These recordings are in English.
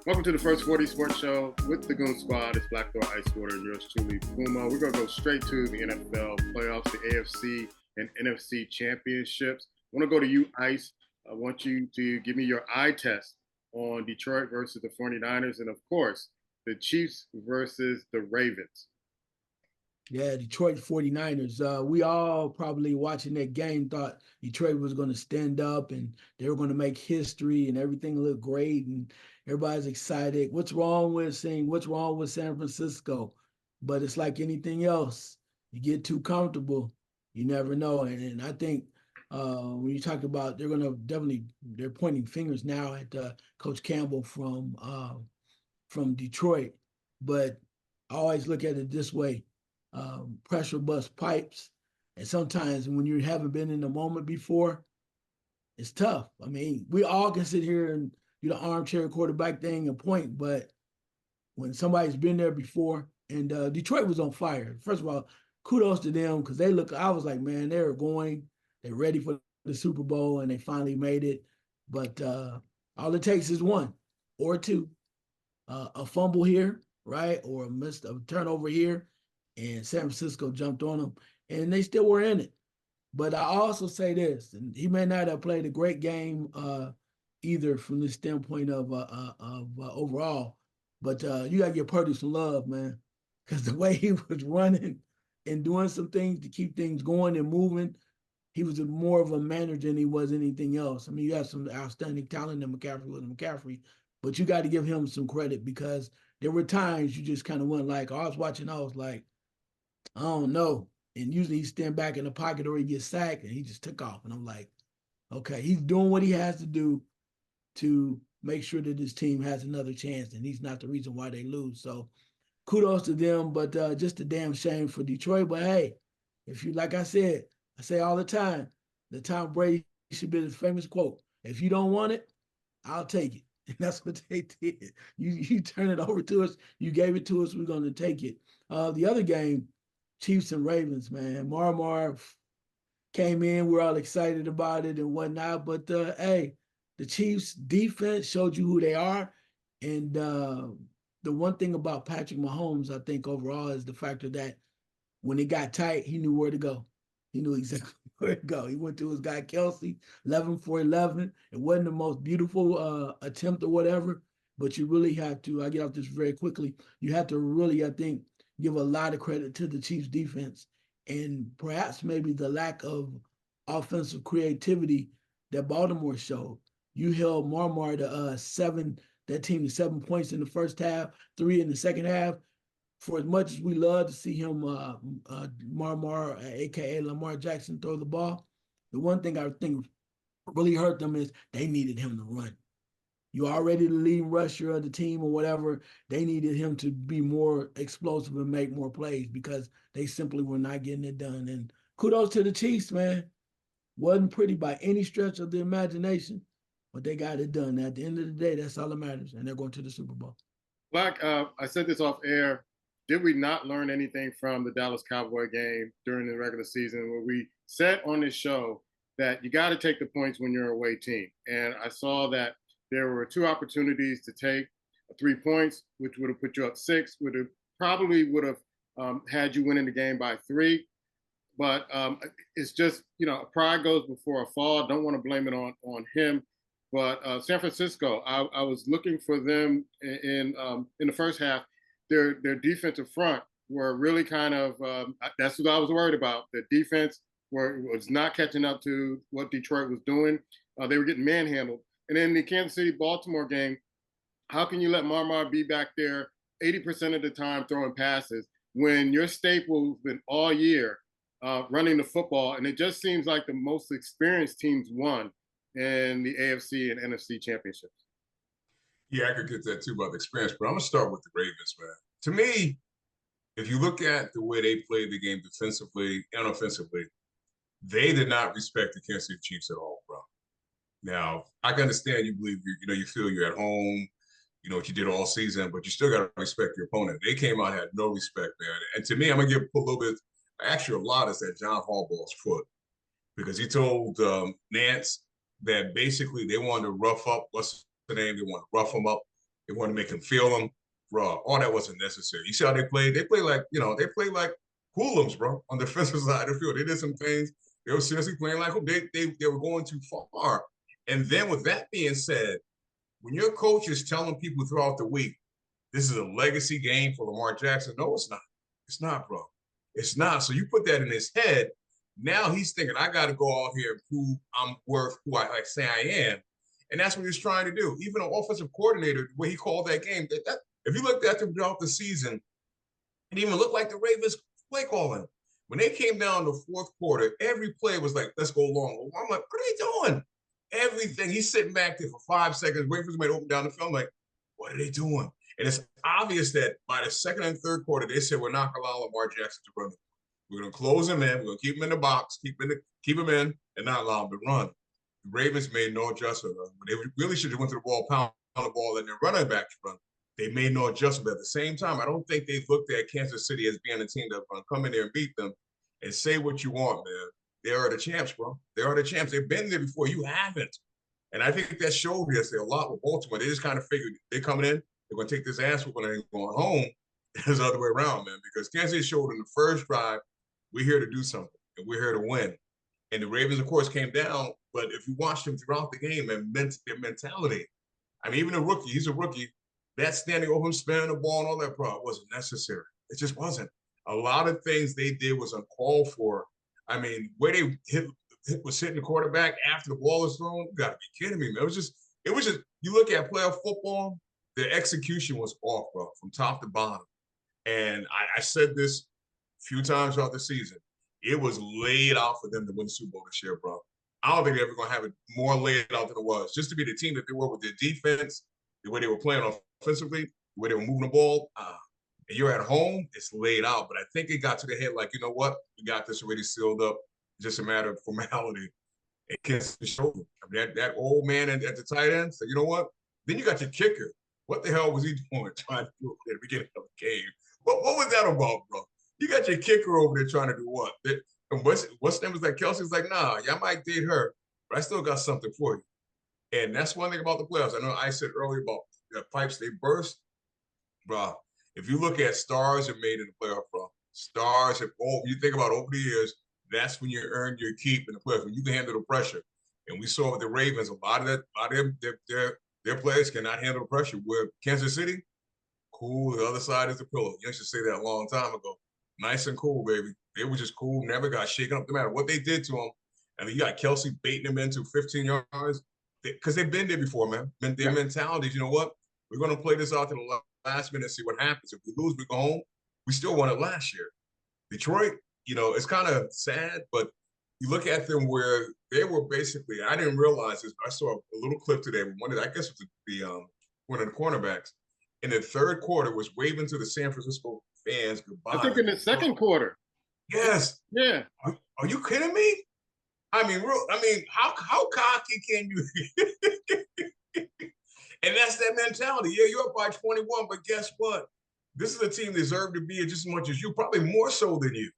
Welcome to the First 40 Sports Show with the Goon Squad. It's Black Door Ice Water and yours truly, Puma. We're going to go straight to the NFL playoffs, the AFC and NFC Championships. I want to go to you, Ice. I want you to give me your eye test on Detroit versus the 49ers and, of course, the Chiefs versus the Ravens. Yeah, Detroit 49ers. We all probably watching that game thought Detroit was going to stand up and they were going to make history and everything looked great and everybody's excited. What's wrong with San Francisco? But it's like anything else. You get too comfortable, you never know. And I think when you talk about they're pointing fingers now at Coach Campbell from Detroit. But I always look at it this way. Pressure bust pipes. And sometimes when you haven't been in the moment before, it's tough. I mean, we all can sit here and do the armchair quarterback thing and point, but when somebody's been there before, and Detroit was on fire. First of all, kudos to them because I was like, man, they're ready for the Super Bowl and they finally made it. But all it takes is one or two, a fumble here, right? Or a turnover here and San Francisco jumped on them, and they still were in it. But I also say this, and he may not have played a great game either from the standpoint of overall, but you got to give Purdy some love, man, because the way he was running and doing some things to keep things going and moving, he was more of a manager than he was anything else. I mean, you have some outstanding talent in McCaffrey, but you got to give him some credit because there were times you just kind of went like, I was like, I don't know. And usually he's stand back in the pocket or he gets sacked and he just took off. And I'm like, okay, he's doing what he has to do to make sure that his team has another chance. And he's not the reason why they lose. So kudos to them, but just a damn shame for Detroit. But hey, like I said, I say all the time, the Tom Brady should be the famous quote. If you don't want it, I'll take it. And that's what they did. You turn it over to us. You gave it to us. We're going to take it. The other game, Chiefs and Ravens, man. Mar came in. We're all excited about it and whatnot. But, hey, the Chiefs defense showed you who they are. And the one thing about Patrick Mahomes, I think, overall, is the factor that when it got tight, he knew where to go. He knew exactly where to go. He went to his guy, Kelsey, 11 for 11. It wasn't the most beautiful attempt or whatever, but you really have to, I get off this very quickly, you have to really, I think, give a lot of credit to the Chiefs defense and perhaps maybe the lack of offensive creativity that Baltimore showed. You held Marmar to that team to 7 points in the first half, 3 in the second half. For as much as we love to see him, Marmar, aka Lamar Jackson, throw the ball, the one thing I think really hurt them is they needed him to run. You already the lead rusher of the team or whatever. They needed him to be more explosive and make more plays because they simply were not getting it done. And kudos to the Chiefs, man. Wasn't pretty by any stretch of the imagination, but they got it done. At the end of the day, that's all that matters, and they're going to the Super Bowl. Black, I said this off air. Did we not learn anything from the Dallas Cowboy game during the regular season where we said on this show that you got to take the points when you're an away team? And I saw that there were 2 opportunities to take 3 points, which would have put you up 6, would have had you winning the game by 3. But it's just, pride goes before a fall. Don't want to blame it on him. But San Francisco, I was looking for them in the first half. Their defensive front were really kind of that's what I was worried about. The defense was not catching up to what Detroit was doing. They were getting manhandled. And then the Kansas City-Baltimore game, how can you let Marmar be back there 80% of the time throwing passes when your staple's been all year running the football? And it just seems like the most experienced teams won in the AFC and NFC championships. Yeah, I could get that too about the experience, but I'm going to start with the Ravens, man. To me, if you look at the way they played the game defensively and offensively, they did not respect the Kansas City Chiefs at all, bro. Now, I can understand you believe you feel you're at home, you know what you did all season, but you still got to respect your opponent. They came out and had no respect, man. And to me, I'm going to give a little bit, actually a lot, is that John Harbaugh's foot, because he told Nance that basically they wanted to rough up, what's the name? They want to rough him up. They want to make him feel them. Bro, all that wasn't necessary. You see how they played? They play like, they play like hoodlums, bro, on the defensive side of the field. They did some things. They were seriously playing like they were going too far. And then with that being said, when your coach is telling people throughout the week, this is a legacy game for Lamar Jackson, no, it's not. It's not, bro. It's not. So you put that in his head. Now he's thinking, I got to go out here and prove I'm worth who I say I am. And that's what he's trying to do. Even an offensive coordinator, the way he called that game, if you looked at them throughout the season, it even looked like the Ravens play calling. When they came down the fourth quarter, every play was like, let's go long. I'm like, what are they doing? Everything. He's sitting back there for 5 seconds, waiting for somebody to open down the field. I'm like, what are they doing? And it's obvious that by the second and third quarter, they said, we're not going to allow Lamar Jackson to run. We're going to close him in. We're going to keep him in the box, keep him in, and not allow him to run. The Ravens made no adjustment. They really should have went to the ball, pound the ball, and then running back to run. They made no adjustment. At the same time, I don't think they looked at Kansas City as being a team that's going to come in there and beat them. And say what you want, man. They are the champs, bro. They are the champs. They've been there before. You haven't. And I think that showed yesterday a lot with Baltimore. They just kind of figured they're coming in, they're going to take this ass when they're going home. It's the other way around, man, because Kansas City showed in the first drive, we're here to do something, and we're here to win. And the Ravens, of course, came down, but if you watch them throughout the game and their mentality, I mean, even a rookie, he's a rookie, that standing over him, spinning the ball and all that, bro, wasn't necessary. It just wasn't. A lot of things they did was uncalled for. I mean, where they was hitting the quarterback after the ball was thrown, you got to be kidding me, man. It was just, you look at playoff football, the execution was off, bro, from top to bottom. And I said this a few times throughout the season. It was laid out for them to win the Super Bowl this year, bro. I don't think they're ever going to have it more laid out than it was. Just to be the team that they were with their defense, the way they were playing offensively, the way they were moving the ball, and you're at home, it's laid out. But I think it got to the head like, you know what? We got this already sealed up. It's just a matter of formality. It Kansas showed them. I mean, that old man at the tight end said, you know what? Then you got your kicker. What the hell was he doing trying to do at the beginning of the game? What was that about, bro? You got your kicker over there trying to do what? And what's name was that? Kelsey's like, nah, y'all might date her, but I still got something for you. And that's one thing about the playoffs. I know I said earlier about the pipes they burst, bro. If you look at stars are made in the playoff, bro. Stars have you think about over the years, that's when you earn your keep in the playoffs, when you can handle the pressure. And we saw with the Ravens, a lot of their players cannot handle the pressure. Where Kansas City, cool, the other side is the pillow. You used to say that a long time ago. Nice and cool, baby. They were just cool, never got shaken up, no matter what they did to them. And you got Kelsey baiting them into 15 yards because they've been there before, man. Their mentality is, you know what? We're going to play this out to the last minute and see what happens. If we lose, we go home. We still won it last year. Detroit, it's kind of sad, but you look at them where they were basically, I didn't realize this, but I saw a little clip today. I guess it was one of the cornerbacks. In the third quarter was waving to the San Francisco fans goodbye. I think in the second quarter. Yes. Yeah. Are you kidding me? I mean, how cocky can you? And that's that mentality. Yeah, you're up by 21, but guess what? This is a team that deserved to be just as much as you, probably more so than you.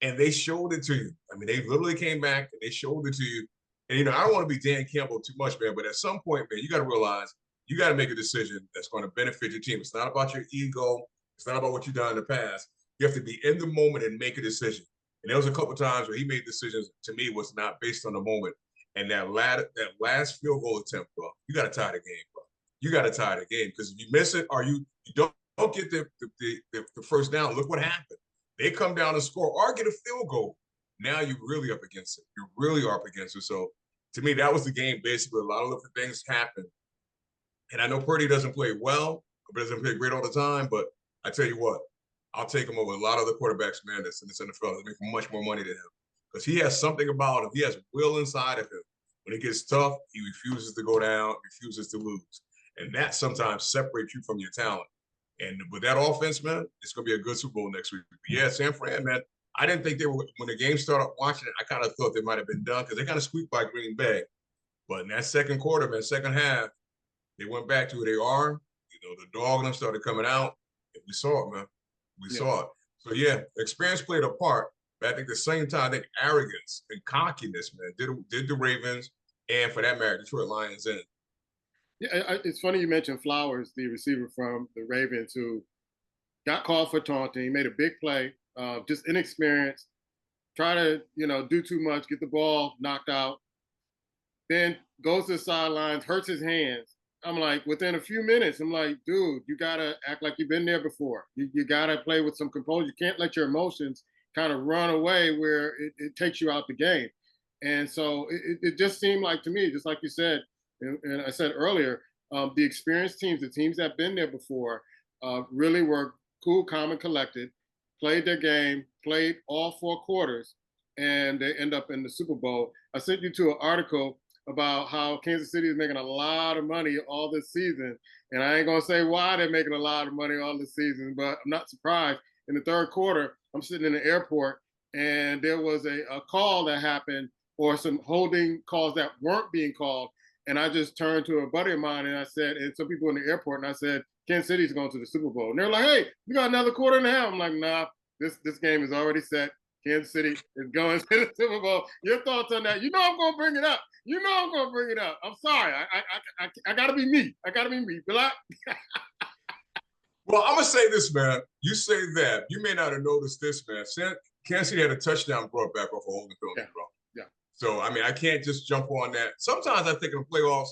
And they showed it to you. I mean, they literally came back and they showed it to you. And, I don't want to be Dan Campbell too much, man, but at some point, man, you got to realize you got to make a decision that's going to benefit your team. It's not about your ego. It's not about what you've done in the past. You have to be in the moment and make a decision. And there was a couple of times where he made decisions, to me, was not based on the moment. And that last field goal attempt, bro, you got to tie the game, bro. You got to tie the game, because if you miss it or you don't get the first down, look what happened. They come down and score or get a field goal. Now you're really up against it. You really are up against it. So to me, that was the game. Basically, a lot of different things happened. And I know Purdy doesn't play well, but doesn't play great all the time. But I tell you what, I'll take him over a lot of the quarterbacks, man, that's in this NFL. They make much more money than him, because he has something about him. He has will inside of him. When it gets tough, he refuses to go down, refuses to lose. And that sometimes separates you from your talent. And with that offense, man, it's going to be a good Super Bowl next week. But yeah, San Fran, man, I didn't think they were, when the game started watching it, I kind of thought they might have been done, because they kind of squeaked by Green Bay. But in that second quarter, man, second half, they went back to who they are. The dog and them started coming out. And we saw it, man. We saw it. So, yeah, experience played a part. But I think at the same time, I think arrogance and cockiness, man, did the Ravens and, for that matter, Detroit Lions in. Yeah, it's funny you mentioned Flowers, the receiver from the Ravens, who got called for taunting. He made a big play, just inexperienced, try to do too much, get the ball knocked out, then goes to the sidelines, hurts his hands. I'm like, within a few minutes, I'm like, dude, you gotta act like you've been there before. You gotta play with some composure. You can't let your emotions kind of run away where it takes you out the game. And so it just seemed like to me, just like you said, and I said earlier, the experienced teams, the teams that have been there before, really were cool, calm, and collected, played their game, played all 4 quarters, and they end up in the Super Bowl. I sent you to an article about how Kansas City is making a lot of money all this season. And I ain't going to say why they're making a lot of money all this season, but I'm not surprised. In the 3rd quarter, I'm sitting in the airport, and there was a call that happened, or some holding calls that weren't being called. And I just turned to a buddy of mine, and I said, and some people in the airport, and I said, Kansas City's going to the Super Bowl. And they're like, hey, we got another quarter and a half. I'm like, nah, this game is already set. Kansas City is going to the Super Bowl. Your thoughts on that? You know I'm going to bring it up. You know I'm going to bring it up. I'm sorry. I got to be me. I got to be me. Well, I'm going to say this, man. You say that. You may not have noticed this, man. Kansas City had a touchdown brought back off a holding penalty, bro. Yeah. So, I mean, I can't just jump on that. Sometimes I think in the playoffs,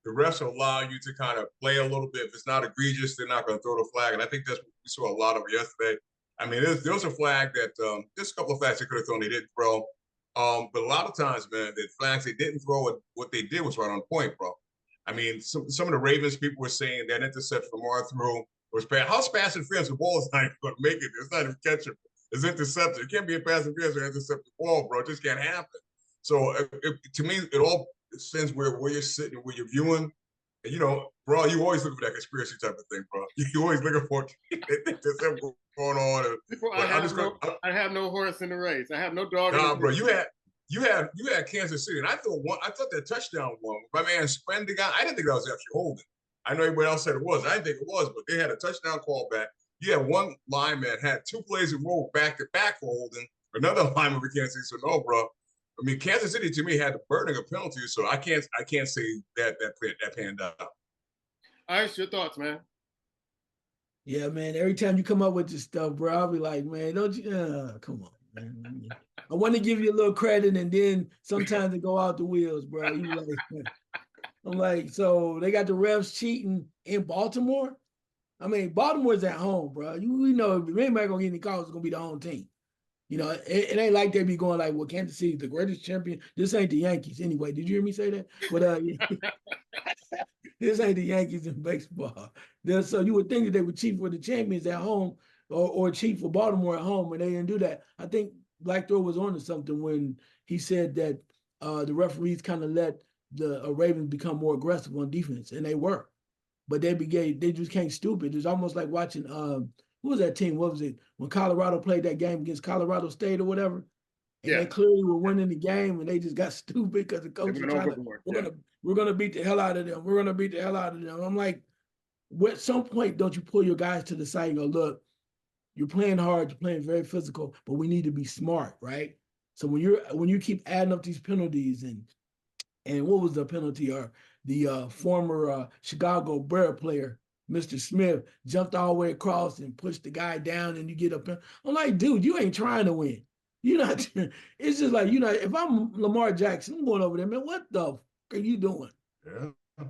the refs will allow you to kind of play a little bit. If it's not egregious, they're not going to throw the flag. And I think that's what we saw a lot of yesterday. I mean, there was a flag that there's a couple of flags they could have thrown, they didn't throw. But a lot of times, man, the flags they didn't throw, what they did was right on point, bro. I mean, some of the Ravens people were saying that interception Lamar threw was pass. How's pass interference? The ball is not even going to make it. It's not even catchable. It's intercepted. It can't be a pass interference or intercept the ball, bro. It just can't happen. So to me, it all sends where you're sitting, where you're viewing. And, bro, you always look for that conspiracy type of thing, bro. You always looking for there's something going on. I have no horse in the race. I have no dog. Nah, bro, you had Kansas City, and I thought that touchdown one, my man spun the guy. I didn't think that was actually holding. I know everybody else said it was. I didn't think it was, but they had a touchdown call back. You had one lineman had 2 plays in a row back to back for holding. Another lineman we can't see. So no, bro. I mean, Kansas City to me had the burden of penalties, so I can't say that panned out. All right, your thoughts, man. Yeah, man. Every time you come up with this stuff, bro, I'll be like, man, don't you? Come on, man. I want to give you a little credit, and then sometimes it go out the wheels, bro. You like, I'm like, so they got the refs cheating in Baltimore. I mean, Baltimore's at home, bro. We know if anybody gonna get any calls, it's gonna be the home team. It ain't like they be going like, well, Kansas City's the greatest champion. This ain't the Yankees anyway. Did you hear me say that? But this ain't the Yankees in baseball. So you would think that they would cheat for the champions at home or cheat for Baltimore at home, and they didn't do that. I think Black Throw was on to something when he said that the referees kind of let the Ravens become more aggressive on defense, and they were. But they just came stupid. It's almost like watching who was that team? What was it? When Colorado played that game against Colorado State or whatever, and they clearly were winning the game, and they just got stupid because the coach was trying to, we're gonna beat the hell out of them. We're gonna beat the hell out of them. I'm like, at some point, don't you pull your guys to the side and go, look, you're playing hard, you're playing very physical, but we need to be smart, right? So when you keep adding up these penalties and what was the penalty? Or the former Chicago Bear player, Mr. Smith, jumped all the way across and pushed the guy down, and you get up. I'm like, dude, you ain't trying to win. You're not. It's just like, if I'm Lamar Jackson, I'm going over there, man. What the fuck are you doing? Yeah.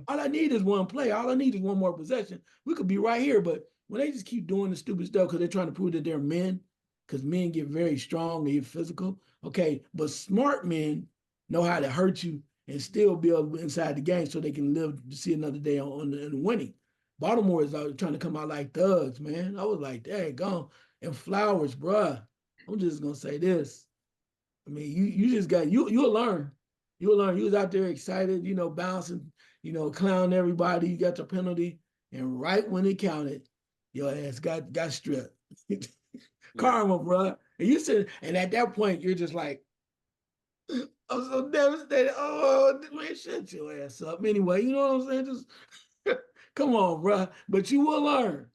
All I need is one play. All I need is one more possession. We could be right here, but when they just keep doing the stupid stuff because they're trying to prove that they're men, because men get very strong, they get physical. Okay, but smart men know how to hurt you and still build inside the game so they can live to see another day on the winning. Baltimore is trying to come out like thugs, man. I was like, dang, gone. And Flowers, bruh. I'm just gonna say this. I mean, you just got you'll learn. You'll learn. You was out there excited, bouncing, clown everybody. You got the penalty, and right when it counted, your ass got stripped. Karma, bruh. And you said, and at that point, you're just like, I'm so devastated. Oh, man, shut your ass up. Anyway, you know what I'm saying? Just come on, bro. But you will learn.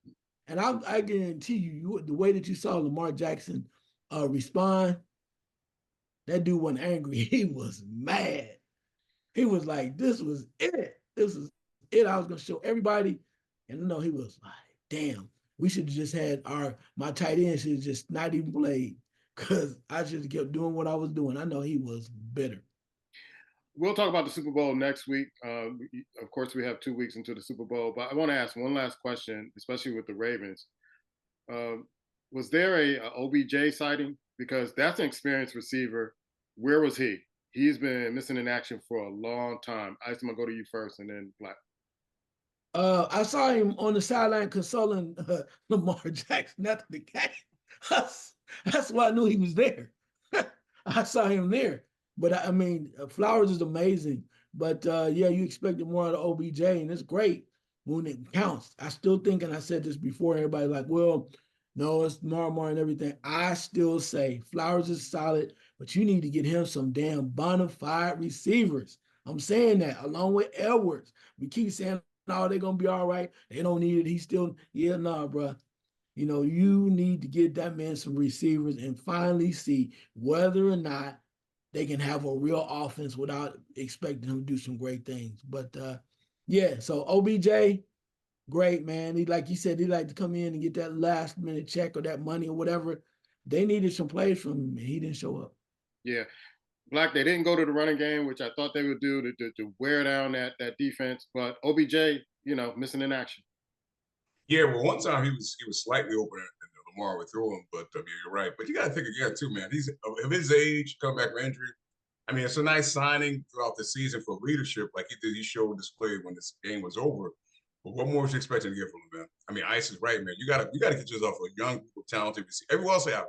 And I guarantee you, the way that you saw Lamar Jackson respond, that dude wasn't angry. He was mad. He was like, this was it. This is it. I was going to show everybody. And no, he was like, damn, we should have just had my tight end should have just not even played because I should have kept doing what I was doing. I know he was bitter. We'll talk about the Super Bowl next week. Of course, we have 2 weeks into the Super Bowl, but I want to ask one last question, especially with the Ravens. Was there a OBJ sighting? Because that's an experienced receiver. Where was he? He's been missing in action for a long time. I'm gonna go to you first, and then Black. I saw him on the sideline consoling Lamar Jackson after the game. That's why I knew he was there. I saw him there. But I mean, Flowers is amazing. But yeah, you expected more out of OBJ, and it's great when it counts. I still think, and I said this before, everybody like, well, no, it's Marmar and everything. I still say Flowers is solid, but you need to get him some damn bona fide receivers. I'm saying that along with Edwards. We keep saying, no, they're gonna be all right. They don't need it. He's still, yeah, nah, bro. You know, you need to get that man some receivers and finally see whether or not they can have a real offense without expecting him to do some great things. But yeah, so OBJ, great, man. He, like you said, he like to come in and get that last minute check or that money or whatever. They needed some plays from him, and he didn't show up. Yeah, Black. They didn't go to the running game, which I thought they would do to wear down that defense. But OBJ, missing in action. Yeah, well, one time he was slightly open and Lamar would throw him, but you're right. But you got to think again too, man. He's of his age, come back from injury. I mean, it's a nice signing throughout the season for leadership, like he did. He showed display when this game was over. But what more was you expecting to get from him, man? I mean, Ice is right, man. You gotta get yourself a young, group of talented receiver. Everyone else have one.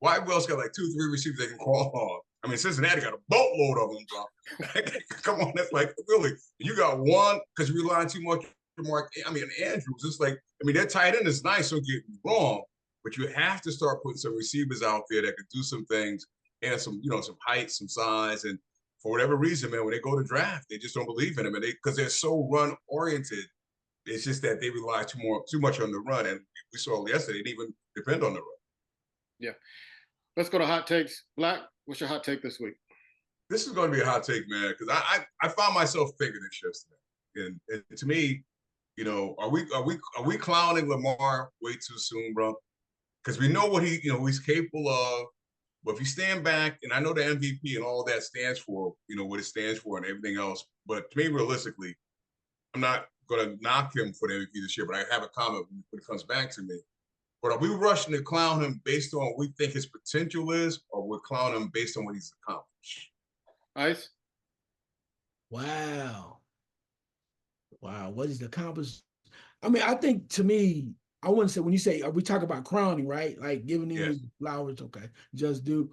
Why else got like 2, 3 receivers they can call on? I mean, Cincinnati got a boatload of them, bro. Come on, that's like really. You got one because you're relying too much on Mark. I mean, Andrews. It's like, I mean, that tight end is nice. Don't get me wrong, but you have to start putting some receivers out there that can do some things and some, some height, some size, and for whatever reason, man, when they go to draft, they just don't believe in them, and because they're so run oriented. It's just that they rely too much on the run, and we saw yesterday they didn't even depend on the run. Yeah. Let's go to hot takes. Black, what's your hot take this week? This is going to be a hot take, man, because I found myself thinking this yesterday, and to me, are we clowning Lamar way too soon, bro? Because we know what he's capable of. But if you stand back, and I know the MVP and all that stands for, what it stands for and everything else, but to me, realistically, I'm not going to knock him for the MVP this year, but I have a comment when it comes back to me. But are we rushing to clown him based on what we think his potential is, or we're clowning him based on what he's accomplished? Ice? Wow. What is the accomplished? I mean, I think to me, I wouldn't say when you say, are we talking about crowning, right? Like giving him his flowers, okay, just do.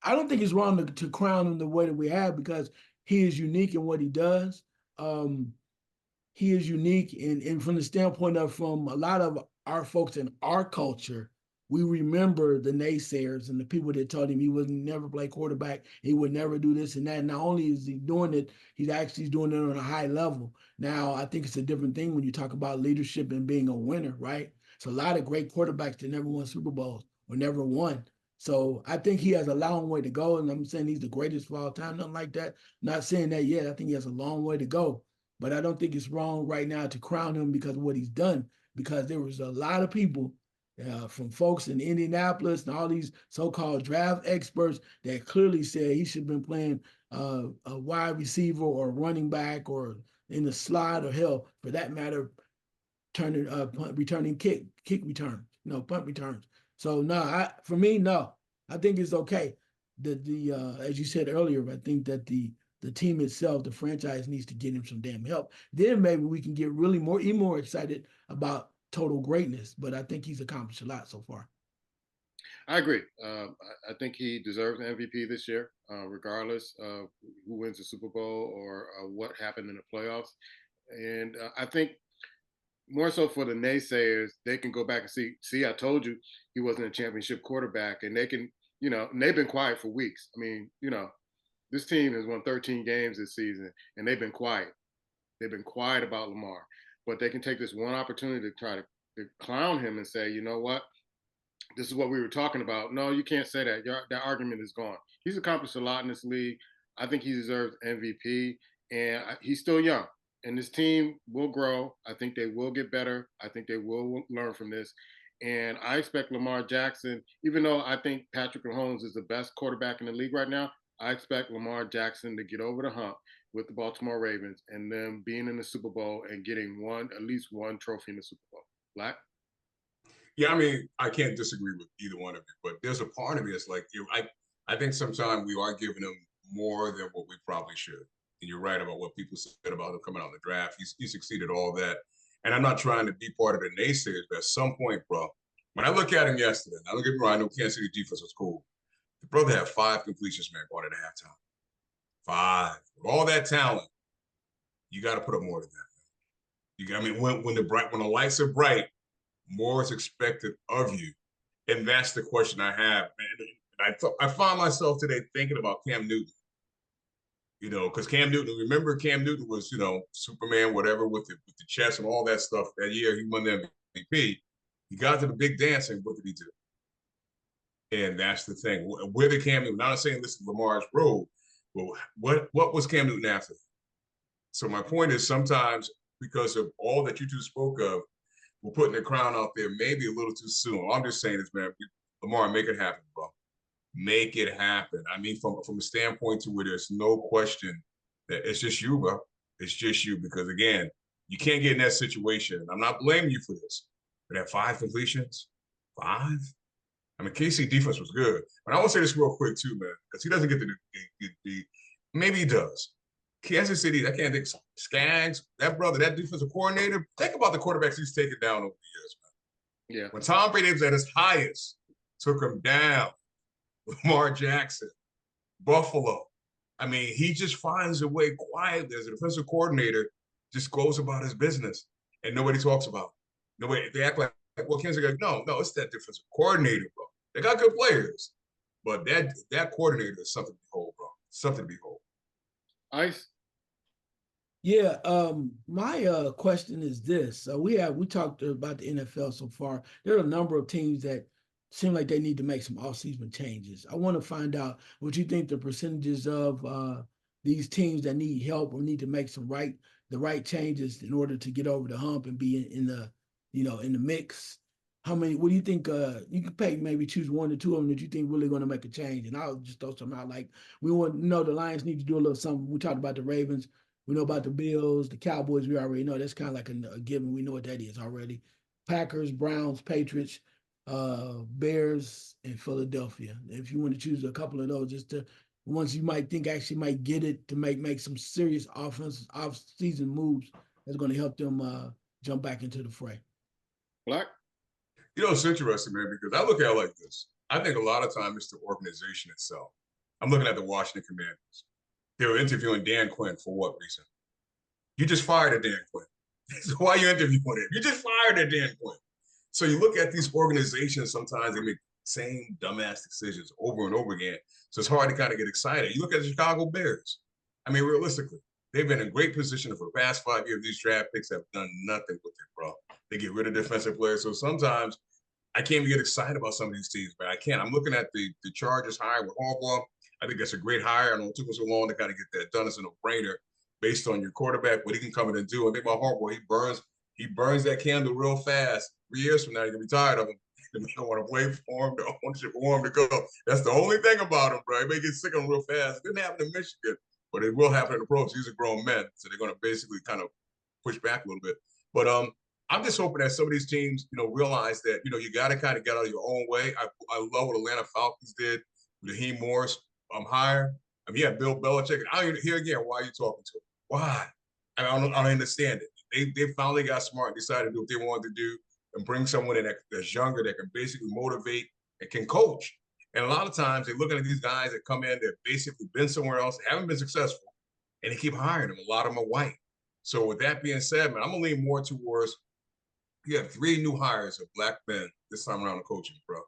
I don't think it's wrong to crown him the way that we have because he is unique in what he does. He is unique and from the standpoint of from a lot of our folks in our culture, we remember the naysayers and the people that told him he would never play quarterback, he would never do this and that. Not only is he doing it, he's actually doing it on a high level. Now, I think it's a different thing when you talk about leadership and being a winner, right? It's a lot of great quarterbacks that never won Super Bowls or never won. So I think he has a long way to go, and I'm saying he's the greatest of all time, nothing like that. Not saying that yet. I think he has a long way to go. But I don't think it's wrong right now to crown him because of what he's done, because there was a lot of people from folks in Indianapolis and all these so-called draft experts that clearly said he should have been playing a wide receiver or running back or in the slot or hell, for that matter, returning kick returns, punt returns. So no, for me, no, I think it's okay. The as you said earlier, I think that the team itself, the franchise needs to get him some damn help. Then maybe we can get really more excited about total greatness. But I think he's accomplished a lot so far. I agree. I think he deserves an MVP this year, regardless of who wins the Super Bowl or what happened in the playoffs. And I think more so for the naysayers, they can go back and see, I told you he wasn't a championship quarterback, and they can, and they've been quiet for weeks. I mean, this team has won 13 games this season, and they've been quiet. They've been quiet about Lamar, but they can take this one opportunity to try to clown him and say, you know what, this is what we were talking about. No, you can't say that. That argument is gone. He's accomplished a lot in this league. I think he deserves MVP, and he's still young. and this team will grow. I think they will get better. I think they will learn from this. And I expect Lamar Jackson, even though I think Patrick Mahomes is the best quarterback in the league right now, I expect Lamar Jackson to get over the hump with the Baltimore Ravens and them being in the Super Bowl and getting at least one trophy in the Super Bowl. Black? Yeah, I mean, I can't disagree with either one of you, but there's a part of me that's like, I think sometimes we are giving him more than what we probably should. And you're right about what people said about him coming out in the draft. He succeeded all that. And I'm not trying to be part of the naysayers, but at some point, bro, when I look at him yesterday, now look at me, I know Kansas City defense was cool. The brother had 5 completions, man, going at halftime. 5. With all that talent, you got to put up more than that. You got, I mean, when the lights are bright, more is expected of you. And that's the question I have. And I find myself today thinking about Cam Newton. You know, because Cam Newton, remember Cam Newton was, you know, Superman, whatever, with the chess and all that stuff. That year he won the MVP. He got to the big dance, and what did he do? And that's the thing. Where did Cam Newton? Not saying this is Lamar's road, but what was Cam Newton after? So my point is, sometimes because of all that you two spoke of, we're putting the crown out there maybe a little too soon. All I'm just saying is, man, Lamar, make it happen, bro. Make it happen. I mean, from a standpoint to where there's no question that it's just you, bro. It's just you, because again, you can't get in that situation. I'm not blaming you for this, but at 5 completions, 5. I mean, KC defense was good, but I want to say this real quick too, man, because he doesn't get the maybe he does. Kansas City, I can't think. Skaggs, that brother, that defensive coordinator. Think about the quarterbacks he's taken down over the years, man. Yeah. When Tom Brady was at his highest, took him down. Lamar Jackson, Buffalo. I mean, he just finds a way quietly as a defensive coordinator, just goes about his business, and nobody talks about it. Nobody, they act like, well, Kansas City, no, it's that defensive coordinator, bro. They got good players, but that coordinator is something to behold, bro. Something to behold. Ice? Yeah, my question is this. We talked about the NFL so far. There are a number of teams that seem like they need to make some off-season changes. I want to find out what you think the percentages of these teams that need help or need to make the right changes in order to get over the hump and be in the in the mix. How many? What do you think? You can maybe choose 1 or 2 of them that you think really going to make a change. And I'll just throw some out. Like we want to know the Lions need to do a little something. We talked about the Ravens. We know about the Bills, the Cowboys. We already know that's kind of like a given. We know what that is already. Packers, Browns, Patriots, Bears, and Philadelphia. If you want to choose a couple of those, just to ones you might think actually might get it to make some serious off-season moves that's going to help them jump back into the fray. Black? You know, it's interesting, man, because I look at it like this. I think a lot of times it's the organization itself. I'm looking at the Washington Commanders. They were interviewing Dan Quinn for what reason? You just fired a Dan Quinn. So why are you interviewing him? You just fired a Dan Quinn. So you look at these organizations, sometimes they make the same dumbass decisions over and over again. So it's hard to kind of get excited. You look at the Chicago Bears. I mean, realistically, they've been in great position for the past 5 years. These draft picks have done nothing with it, bro. They get rid of defensive players. So sometimes I can't even get excited about some of these teams, but I can't. I'm looking at the Chargers hire with Harbaugh. I think that's a great hire. I know it took us so long to kind of get that done. It's a no-brainer based on your quarterback, what he can come in and do. I think about Harbaugh, he burns that candle real fast. 3 years from now, you're going to be tired of him. They don't want to play for him. The ownership want him to go. That's the only thing about him, bro. He may get sick of him real fast. It didn't happen in Michigan, but it will happen in the pros. These are grown men, so they're going to basically kind of push back a little bit. But I'm just hoping that some of these teams, realize that, you got to kind of get out of your own way. I love what Atlanta Falcons did with Raheem Morris hire. I mean, yeah, Bill Belichick. I don't hear again, why are you talking to him? Why? I don't understand it. They finally got smart and decided to do what they wanted to do and bring someone in that's younger that can basically motivate and can coach. And a lot of times they're looking at these guys that come in that basically been somewhere else, haven't been successful, and they keep hiring them. A lot of them are white. So with that being said, man, I'm going to lean more towards you have 3 new hires of black men this time around the coaching, bro.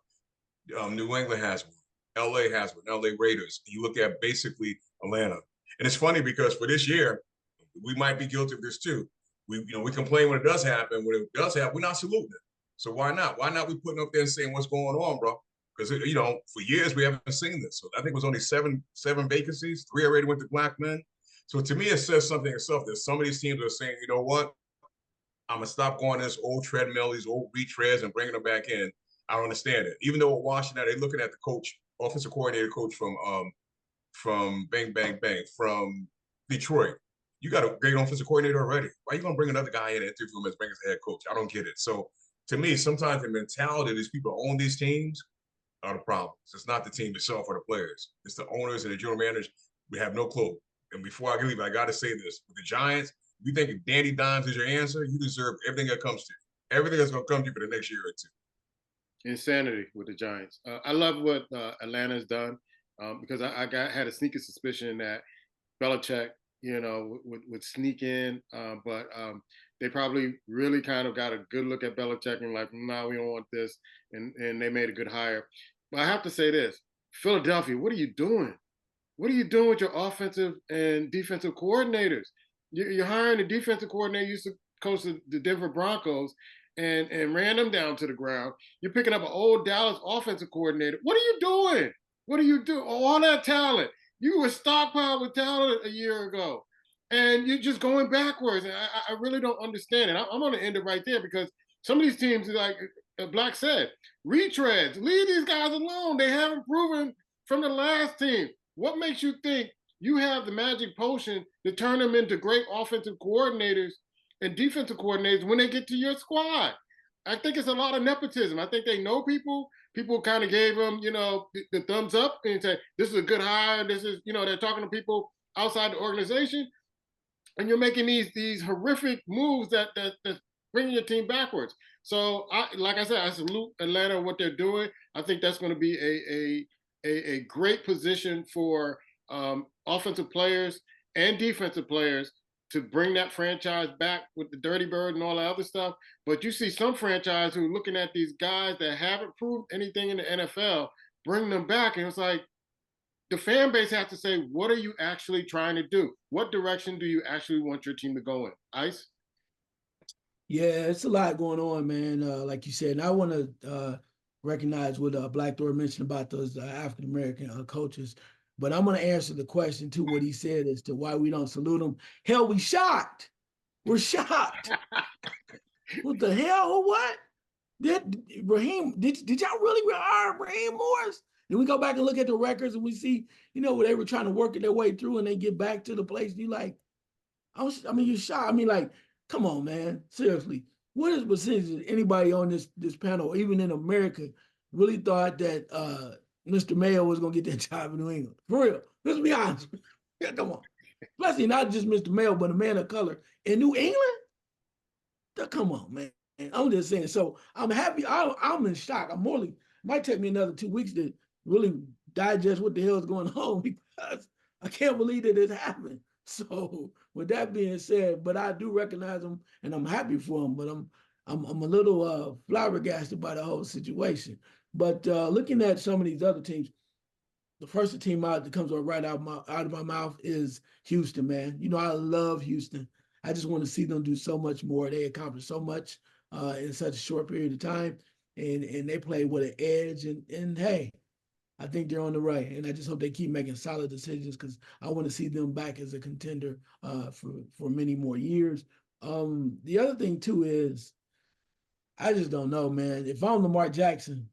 New England has one. LA has one. LA Raiders. You look at basically Atlanta. And it's funny because for this year, we might be guilty of this too. We complain when it does happen. When it does happen, we're not saluting it. So why not? Why not we putting up there and saying what's going on, bro? Because, for years we haven't seen this. So I think it was only seven vacancies. 3 already went to black men. So to me, it says something itself that some of these teams are saying, you know what, I'm gonna stop going this old treadmill, these old retreads, and bringing them back in. I don't understand it. Even though at Washington, they're looking at the coach, offensive coordinator coach from Bang Bang Bang from Detroit. You got a great offensive coordinator already. Why are you gonna bring another guy in and interview him as bring as a head coach? I don't get it. So to me, sometimes the mentality of these people who own these teams are the problems. It's not the team itself or the players. It's the owners and the general managers. We have no clue. And before I leave, I got to say this: with the Giants, if you think if Danny Dimes is your answer, you deserve everything that comes to you. Everything that's going to come to you for the next year or two. Insanity with the Giants. I love what Atlanta's done because I had a sneaky suspicion that Belichick, would sneak in, but they probably really kind of got a good look at Belichick and like, no, we don't want this, and they made a good hire. But I have to say this: Philadelphia, what are you doing? What are you doing with your offensive and defensive coordinators? You're hiring a defensive coordinator who used to coach the Denver Broncos and ran them down to the ground. You're picking up an old Dallas offensive coordinator. What are you doing? What are you doing? All that talent. You were stockpiled with talent a year ago, and you're just going backwards. And I really don't understand it. I'm going to end it right there because some of these teams, like Black said, retreads. Leave these guys alone. They haven't proven from the last team. What makes you think you have the magic potion to turn them into great offensive coordinators and defensive coordinators when they get to your squad? I think it's a lot of nepotism. I think they know people. People kind of gave them, the thumbs up and say, this is a good hire. This is, they're talking to people outside the organization. And you're making these horrific moves that's bringing your team backwards. So, like I said, I salute Atlanta what they're doing. I think that's going to be a great position for offensive players and defensive players to bring that franchise back with the Dirty Bird and all that other stuff. But you see some franchise who are looking at these guys that haven't proved anything in the NFL, bring them back. And it's like the fan base has to say, what are you actually trying to do? What direction do you actually want your team to go in? Ice? Yeah, it's a lot going on, man. Like you said, and I want to recognize what Blackthorn mentioned about those African American coaches. But I'm going to answer the question to what he said as to why we don't salute them. Hell, we shocked. We're shocked. What the hell? Or what? Did y'all really hire Raheem Morris? And we go back and look at the records and we see, where they were trying to work their way through and they get back to the place. And you're like, you're shocked. I mean, like, come on, man. Seriously. What is the percentage of anybody on this panel, even in America, really thought that Mr. Mayo was going to get that job in New England? For real. Let's be honest. Yeah, come on. Especially not just Mr. Mayo, but a man of color in New England? Come on, man. I'm just saying. So I'm happy. I'm in shock. Might take me another 2 weeks to really digest what the hell is going on because I can't believe that it happened. So with that being said, but I do recognize them and I'm happy for them, but I'm a little flabbergasted by the whole situation. But looking at some of these other teams, the first team that comes right out of my mouth is Houston, man. I love Houston. I just want to see them do so much more. They accomplished so much in such a short period of time, and they play with an edge. And hey, I think they're on the right, and I just hope they keep making solid decisions because I want to see them back as a contender for many more years. The other thing too is I just don't know, man. If I'm Lamar Jackson,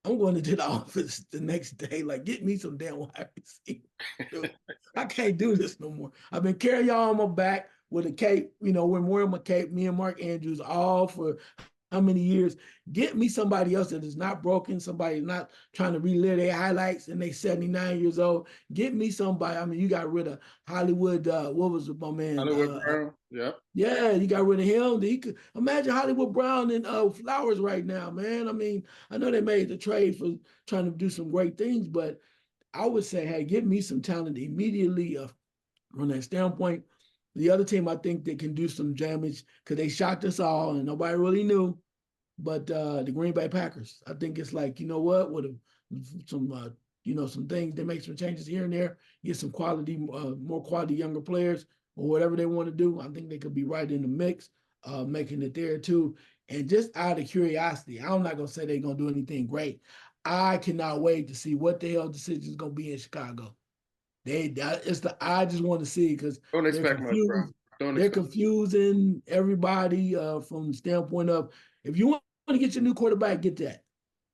I'm going to the office the next day. Like, get me some damn wide receiver. I can't do this no more. I've been carrying y'all on my back with a cape. When wearing my cape, me and Mark Andrews, all for how many years? Get me somebody else that is not broken, somebody not trying to relive their highlights and they 79 years old. Get me somebody. I mean, you got rid of Hollywood. What was my man? Hollywood Brown. Yep. Yeah, you got rid of him. He could imagine Hollywood Brown and Flowers right now, man. I mean, I know they made the trade for trying to do some great things, but I would say, hey, give me some talent immediately from that standpoint. The other team, I think they can do some damage because they shocked us all and nobody really knew. But the Green Bay Packers, I think it's like, what, with some, some things, they make some changes here and there, get some quality, more quality younger players or whatever they want to do. I think they could be right in the mix, making it there too. And just out of curiosity, I'm not going to say they're going to do anything great. I cannot wait to see what the hell decision is going to be in Chicago. I just want to see because Don't they're expect much, bro. confused. Don't They're expect. confusing everybody from the standpoint of if you want to get your new quarterback, get that.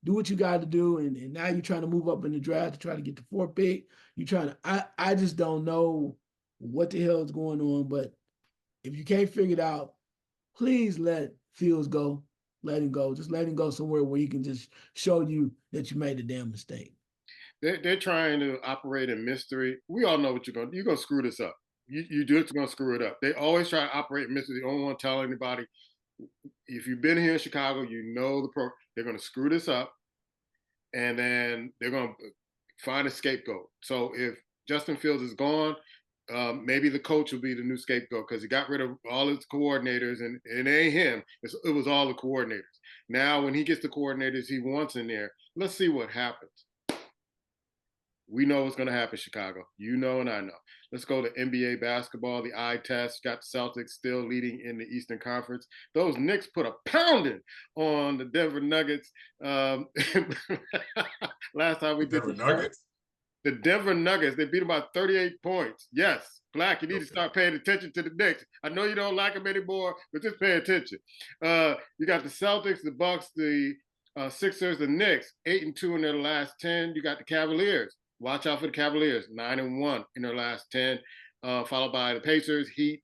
Do what you got to do, and now you're trying to move up in the draft to try to get the 4th pick. You're trying to. I just don't know what the hell is going on. But if you can't figure it out, please let Fields go. Let him go. Just let him go somewhere where he can just show you that you made a damn mistake. They're trying to operate in mystery. We all know what you're gonna screw this up. You do it's gonna screw it up. They always try to operate in mystery. They don't want to tell anybody. If you've been here in Chicago, you know they're gonna screw this up, and then they're gonna find a scapegoat. So if Justin Fields is gone, maybe the coach will be the new scapegoat because he got rid of all his coordinators, and it ain't him. It was all the coordinators. Now, when he gets the coordinators he wants in there, let's see what happens. We know what's going to happen, Chicago. You know, and I know. Let's go to NBA basketball. The eye test got the Celtics still leading in the Eastern Conference. Those Knicks put a pounding on the Denver Nuggets. Last time we did Denver Nuggets. The Denver Nuggets, they beat them by 38 points. Yes, Black, you need to start paying attention to the Knicks. I know you don't like them anymore, but just pay attention. You got the Celtics, the Bucks, the Sixers, the Knicks, 8-2 in their last 10. You got the Cavaliers. Watch out for the Cavaliers, 9-1 in their last 10, followed by the Pacers, Heat,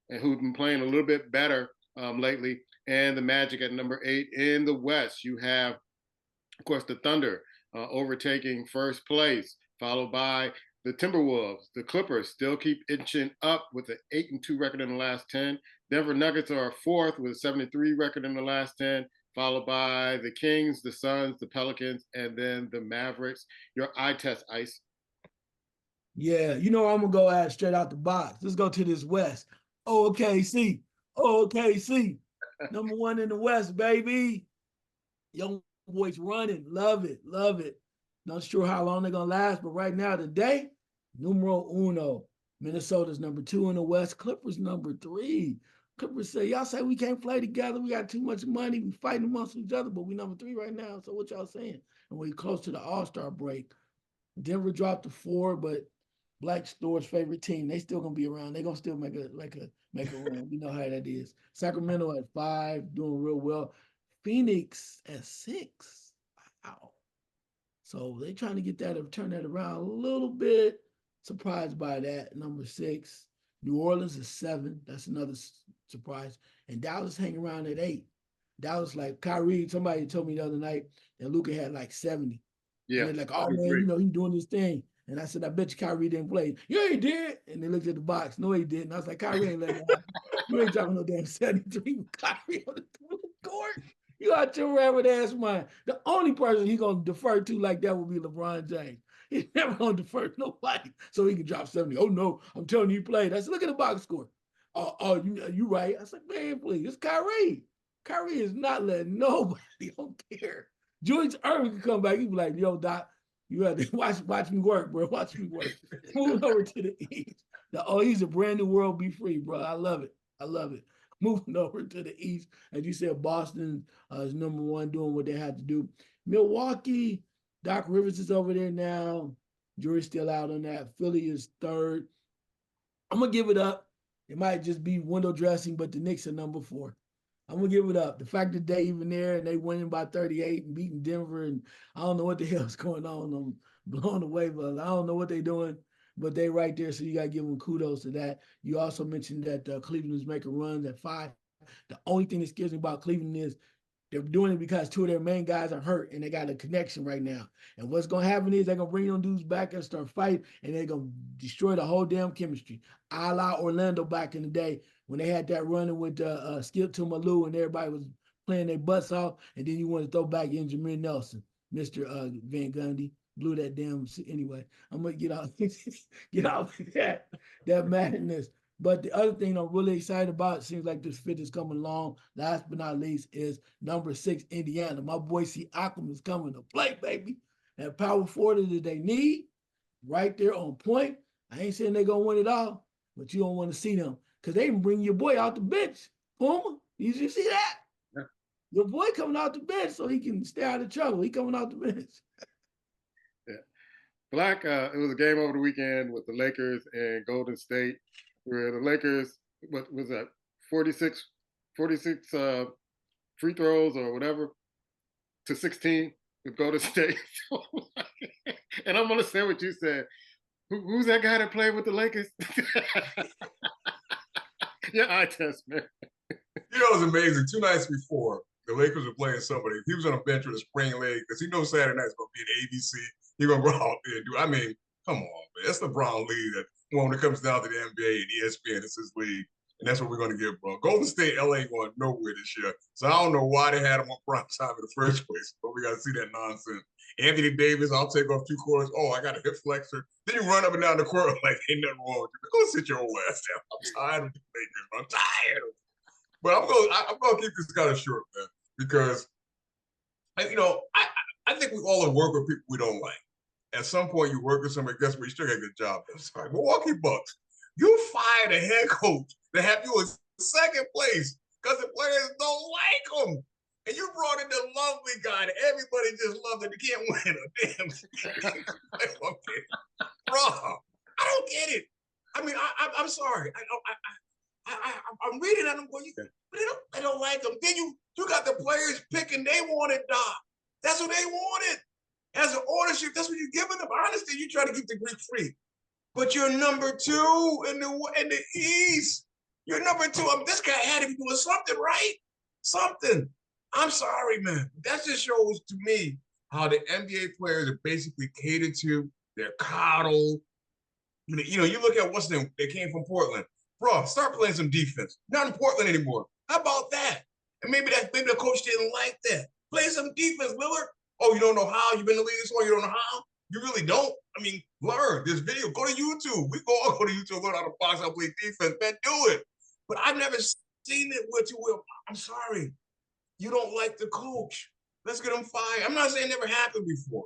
and who've been playing a little bit better lately, and the Magic at number 8 in the West. You have, of course, the Thunder overtaking first place, followed by the Timberwolves. The Clippers still keep inching up with an 8-2 record in the last 10. Denver Nuggets are 4th with a 73 record in the last 10. Followed by the Kings, the Suns, the Pelicans, and then the Mavericks. Your eye test, Ice. Yeah, I'm going to go at straight out the box. Let's go to this West. OKC. Number 1 in the West, baby. Young boys running. Love it. Not sure how long they're going to last, but right now, today, numero uno. Minnesota's number 2 in the West. Clippers number 3. Clippers say, y'all say we can't play together. We got too much money. We fighting amongst each other, but we number 3 right now. So what y'all saying? And we're close to the All-Star break. Denver dropped to 4, but Black Store's favorite team. They still gonna be around. They gonna still make a run. You know how that is. Sacramento at 5, doing real well. Phoenix at 6. Wow. So they trying to get that, turn that around a little bit. Surprised by that. Number 6. New Orleans is 7. That's another surprise. And Dallas hang around at 8. Dallas, like Kyrie, somebody told me the other night that Luka had like 70. Yeah. And they're like, oh man, he's doing this thing. And I said, I bet you Kyrie didn't play. Yeah, he did. And they looked at the box. No, he didn't. I was like, Kyrie ain't letting that happen. You ain't dropping no damn 73 with Kyrie on the court. You out your rabbit ass mind. The only person he gonna defer to like that will be LeBron James. He's never gonna defer to nobody so he can drop 70. Oh no, I'm telling you, he played. I said, look at the box score. Oh, you right. I said, man, please, it's Kyrie. Kyrie is not letting nobody. Don't care. Julius Erving can come back. He be like, yo, Doc, you have to watch me work, bro. Watch me work. Moving over to the East. He's a brand new world. Be free, bro. I love it. Moving over to the East, as you said, Boston is number 1, doing what they had to do. Milwaukee, Doc Rivers is over there now. Jury's still out on that. Philly is 3rd. I'm gonna give it up. It might just be window dressing, but the Knicks are number 4. I'm gonna give it up. The fact that they even there and they winning by 38 and beating Denver, and I don't know what the hell's going on. I'm blown away, but I don't know what they're doing. But they right there, so you got to give them kudos to that. You also mentioned that Cleveland is making runs at 5. The only thing that scares me about Cleveland is they're doing it because 2 of their main guys are hurt, and they got a connection right now. And what's going to happen is they're going to bring them dudes back and start fighting, and they're going to destroy the whole damn chemistry. A la Orlando back in the day when they had that running with Skip to Malou, and everybody was playing their butts off, and then you want to throw back in Jameer Nelson, Mr. Van Gundy. Blew that damn anyway. I'm gonna get out that madness. But the other thing I'm really excited about, it seems like this fit is coming along. Last but not least is number 6, Indiana. My boy Siakam is coming to play, baby. That power forward that they need, right there on point. I ain't saying they're gonna win it all, but you don't want to see them because they can bring your boy out the bench. Puma, you see that? Yeah. Your boy coming out the bench so he can stay out of trouble. He coming out the bench. Black, it was a game over the weekend with the Lakers and Golden State, where the Lakers, what was that, 46 free throws or whatever to 16 with Golden State. And I'm going to say what you said. Who's that guy that played with the Lakers? Yeah, eye test, man. You know, it was amazing. 2 nights before, the Lakers were playing somebody. He was on a bench with a sprained leg because he knows Saturday night's going to be an ABC. He's going to go out there and do. I mean, come on, man. That's LeBron league. That when it comes down to the NBA and ESPN, it's his league. And that's what we're going to get, bro. Golden State, LA ain't going nowhere this year. So I don't know why they had him on prime time in the first place. But we got to see that nonsense. Anthony Davis, I'll take off 2 quarters. Oh, I got a hip flexor. Then you run up and down the court like ain't nothing wrong with you. Go sit your old ass down. I'm tired of the Lakers. I'm tired of it. But I'm gonna keep this kind of short, man, because I think we all work with people we don't like. At some point, you work with somebody, guess what? You still got a good job. It's like Milwaukee Bucks. You fired a head coach to have you in second place because the players don't like him. And you brought in the lovely guy that everybody just loved and you can't win a damn thing. Bro, I don't get it. I mean, I'm sorry. I'm reading and I'm going, but they don't like him. Then you got the players picking. They wanted Doc. That's what they wanted. As an ownership, that's what you're giving them. I understand you try to keep the Greek free, but you're number 2 in the East. You're number 2. This guy had to be doing something right. Something. I'm sorry, man. That just shows to me how the NBA players are basically catered to. They're coddled. You look at what's them. They came from Portland. Bro, start playing some defense. Not in Portland anymore. How about that? And maybe the coach didn't like that. Play some defense, Lillard. Oh, you don't know how? You've been in the league this long, you don't know how? You really don't? I mean, learn this video. Go to YouTube. We all go to YouTube, learn how to box out, play defense. Man, do it. But I've never seen it with you. I'm sorry. You don't like the coach. Let's get him fired. I'm not saying it never happened before.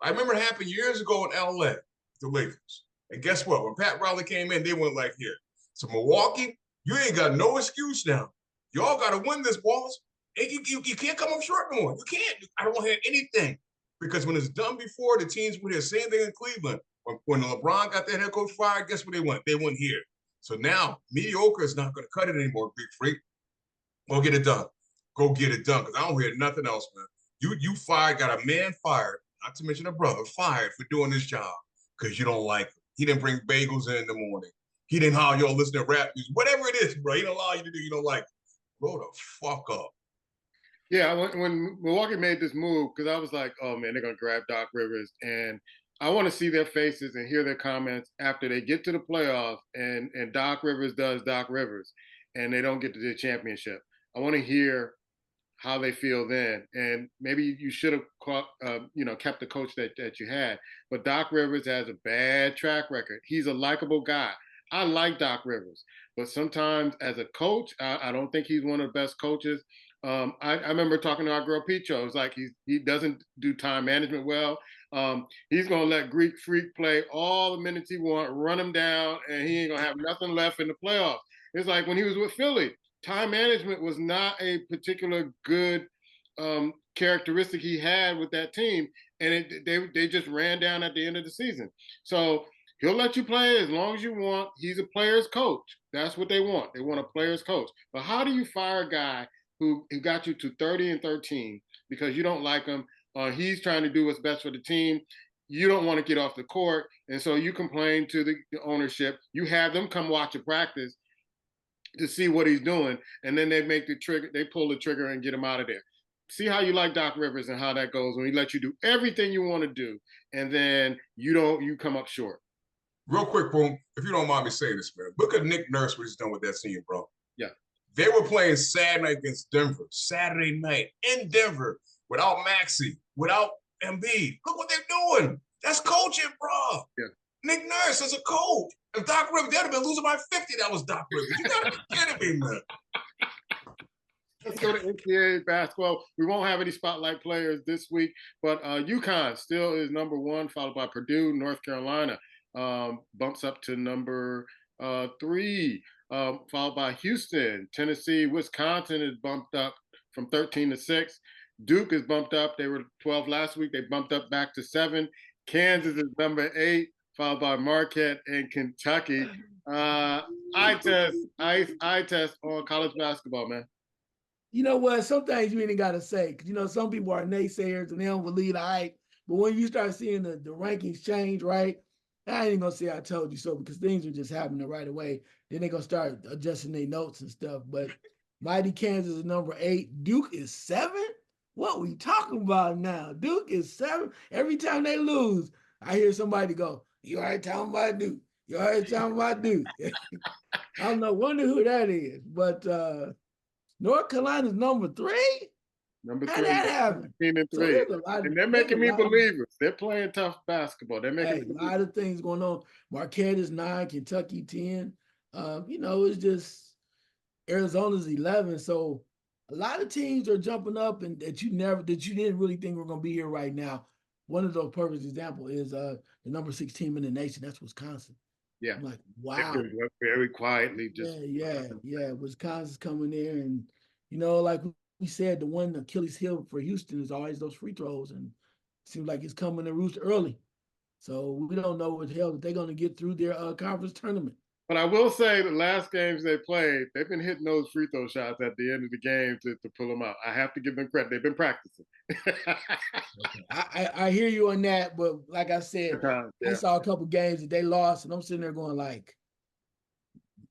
I remember it happened years ago in LA, the Lakers. And guess what? When Pat Riley came in, they went like here. So Milwaukee, you ain't got no excuse now. Y'all got to win this, boss. And you can't come up short no more. You can't. I don't want to hear anything. Because when it's done before, the teams were here. Same thing in Cleveland. When LeBron got that head coach fired, guess where they went? They went here. So now, mediocre is not going to cut it anymore, big freak. Go get it done. Go get it done. Because I don't hear nothing else, man. You fired, got a man fired, not to mention a brother, fired for doing this job because you don't like him. He didn't bring bagels in the morning. He didn't allow y'all listen to rap music. Whatever it is, bro, he didn't allow you to do you don't like it. Grow the fuck up. Yeah, when Milwaukee made this move, because I was like, oh, man, they're going to grab Doc Rivers. And I want to see their faces and hear their comments after they get to the playoffs and Doc Rivers does Doc Rivers and they don't get to the championship. I want to hear how they feel then. And maybe you should have kept the coach that you had. But Doc Rivers has a bad track record. He's a likable guy. I like Doc Rivers. But sometimes as a coach, I don't think he's one of the best coaches. I remember talking to our girl Picho. It's like he doesn't do time management well. He's going to let Greek Freak play all the minutes he wants, run him down, and he ain't going to have nothing left in the playoffs. It's like when he was with Philly, time management was not a particular good characteristic he had with that team, and they just ran down at the end of the season. So he'll let you play as long as you want. He's a player's coach. That's what they want. They want a player's coach. But how do you fire a guy who got you to 30-13 because you don't like him? He's trying to do what's best for the team. You don't want to get off the court, and so you complain to the ownership. You have them come watch a practice to see what he's doing, and then they pull the trigger and get him out of there. See how you like Doc Rivers and how that goes when he lets you do everything you want to do, and then you come up short. Real quick, boom, if you don't mind me saying this, man, look at Nick Nurse, what he's done with that team, bro. Yeah. They were playing Saturday night against Denver, Saturday night in Denver, without Maxey, without Embiid. Look what they're doing. That's coaching, bro. Yeah. Nick Nurse is a coach. If Doc Rivers, they'd have been losing by 50. That was Doc Rivers. You gotta be kidding me, man. Let's go to NCAA basketball. We won't have any spotlight players this week, but UConn still is number 1, followed by Purdue. North Carolina bumps up to number 3, followed by Houston. Tennessee, Wisconsin is bumped up from 13 to 6. Duke is bumped up. They were 12 last week. They bumped up back to 7. Kansas is number 8, followed by Marquette and Kentucky. I test on college basketball, man. You know what? Some things you ain't got to say, because some people are naysayers and they don't believe the hype. But when you start seeing the rankings change, right? I ain't gonna say I told you so, because things are just happening right away. Then they're gonna start adjusting their notes and stuff. But mighty Kansas is number 8. Duke is 7. What we talking about now? Duke is 7. Every time they lose, I hear somebody go, "You already talking about Duke? You already talking about Duke?" I don't know. Wonder who that is, but. North Carolina's number 3? Number 3. How that happen? 15 and 3. So and they're making me believers. They're playing tough basketball. They're making a lot of things going on. Marquette is 9, Kentucky 10. It's just Arizona's 11. So a lot of teams are jumping up and that you didn't really think were going to be here right now. One of those perfect examples is the number 6 team in the nation. That's Wisconsin. Yeah. I'm like, wow. Very quietly. Yeah. Wisconsin's coming there. And, like we said, the one Achilles heel for Houston is always those free throws. And it seems like it's coming to roost early. So we don't know what the hell that they're going to get through their conference tournament. But I will say the last games they played, they've been hitting those free throw shots at the end of the game to pull them out. I have to give them credit. They've been practicing. I hear you on that, but like I said, I saw a couple games that they lost, and I'm sitting there going like,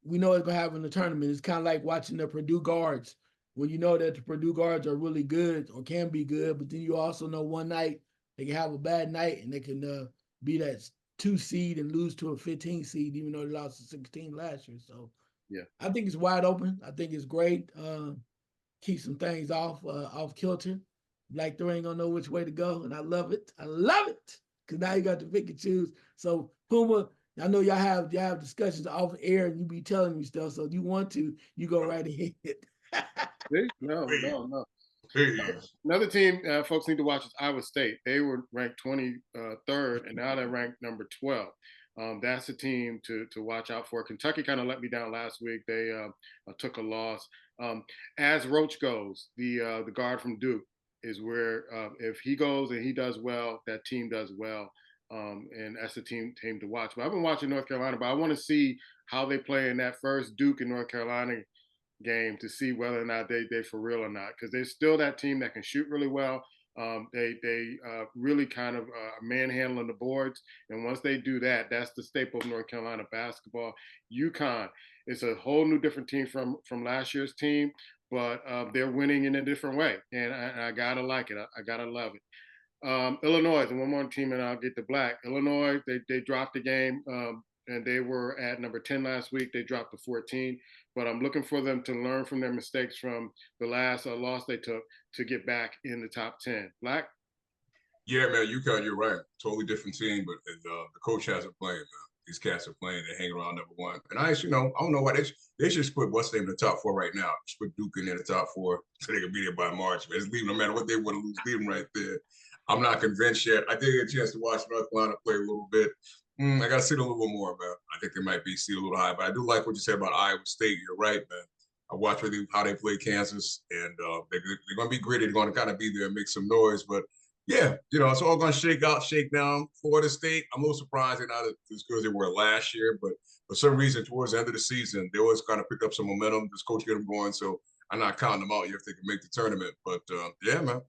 we know it's going to happen in the tournament. It's kind of like watching the Purdue guards, when you know that the Purdue guards are really good or can be good, but then you also know one night they can have a bad night and they can be that 2 seed and lose to a 15 seed, even though they lost to 16 last year. So yeah, I think it's wide open. I think it's great. Keep some things off kilter. Like there ain't gonna know which way to go, and I love it. Because now you got to pick and choose. So Puma, I know y'all have discussions off air, and you be telling me stuff. So if you want to, you go right ahead. No. Another team folks need to watch is Iowa State. They were ranked 23rd, and now they're ranked number 12. That's a team to watch out for. Kentucky kind of let me down last week. They took a loss. As Roach goes, the guard from Duke, is where if he goes and he does well, that team does well. And that's the team to watch. But I've been watching North Carolina, but I want to see how they play in that first Duke and North Carolina game to see whether or not they for real or not, because they're still that team that can shoot really well. They really kind of manhandling the boards, and once they do that, that's the staple of North Carolina basketball. UConn, it's a whole new different team from last year's team, but they're winning in a different way, and I gotta like it. I gotta love it. Illinois, and one more team, and I'll get to black. Illinois, they dropped the game. And they were at number 10 last week. They dropped to 14. But I'm looking for them to learn from their mistakes from the last loss they took to get back in the top 10. Black? Yeah, man, UConn, you're right. Totally different team, but the coach hasn't played, man. These cats are playing. They're hanging around number 1. And I don't know why they should put what's name in the top 4 right now. Just put Duke in the top 4 so they can be there by March. Man. Just leave them, no matter what they want to lose, leave them right there. I'm not convinced yet. I did get a chance to watch North Carolina play a little bit. I got to see it a little bit more, man. I think they might be seated a little high, but I do like what you said about Iowa State. You're right, man. I watched how they play Kansas, and they're going to be gritty. They're going to kind of be there and make some noise. But, yeah, it's all going to shake down. Florida State, I'm a little surprised they're not as good as they were last year, but for some reason, towards the end of the season, they always kind of pick up some momentum. This coach get them going, so I'm not counting them out yet if they can make the tournament. But, yeah, man,